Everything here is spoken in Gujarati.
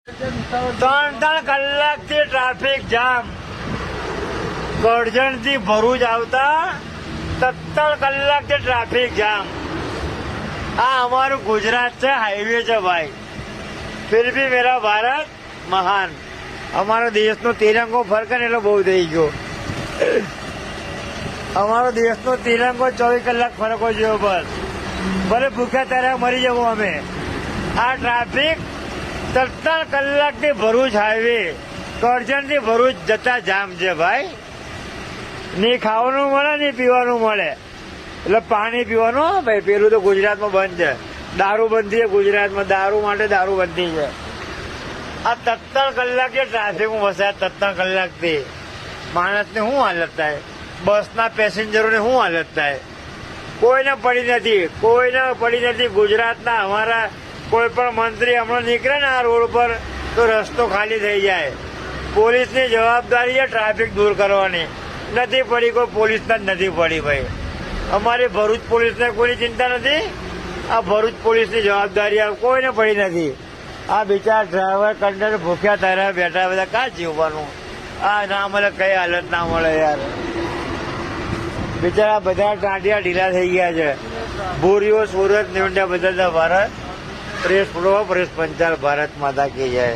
ત્રણ કલાકથી ટ્રાફિક જામ. કરજણથી ભરૂચ આવતા 17 કલાકથી ટ્રાફિક જામ. આ અમારું ગુજરાત છે, હાઈવે છે ભાઈ. ફિર ભી મેરા ભારત મહાન. અમારો દેશનો તિરંગો ફરકે ને એટલે બહુ થઈ ગયો. અમારો દેશનો તિરંગો 24 કલાક ફરકો જોયો. બસ ભલે ભૂખ્યા ત્યારે મરી જવું અમે. આ ટ્રાફિક 17 કલાકથી ભરૂચ હાઈવે, કરજણથી ભરૂચ જતા જામ છે ભાઈ. નહીં ખાવાનું મળે નહીં પીવાનું મળે. એટલે પાણી પીવાનું ભાઈ. પેલું તો ગુજરાતમાં બંધ છે, દારૂ બંધી છે ગુજરાતમાં. દારૂ માટે દારૂ બંધી છે. આ 17 કલાકથી ટ્રાફિકમાં ફસાયા. 17 કલાકથી માણસને શું હાલત થાય? બસના પેસેન્જરોને શું હાલત થાય? કોઈને પડી નથી, કોઈને પડી નથી. ગુજરાતના અમારા કોઈ પણ મંત્રી હમણાં નીકળે ને આ રોડ પર તો રસ્તો ખાલી થઈ જાય. પોલીસની જવાબદારી છે ટ્રાફિક દૂર કરવાની. નથી પડી, કોઈ પોલીસને જ નથી પડી ભાઈ. અમારી ભરૂચ પોલીસને કોઈની ચિંતા નથી. આ ભરૂચ પોલીસની જવાબદારી કોઈને પડી નથી. આ બિચારા ડ્રાઈવર કંડક્ટર ભૂખ્યા તારા બેઠા, બધા કાં જીવવાનું? આ ના મળે, કઈ હાલત ના મળે યાર. બિચારા બધા ટાંટિયા ઢીલા થઈ ગયા છે. ભૂરીઓ સુરત નીવડ્યા બધા ભારત. પ્રેસ પંચાલ ભારત માતા કી જય.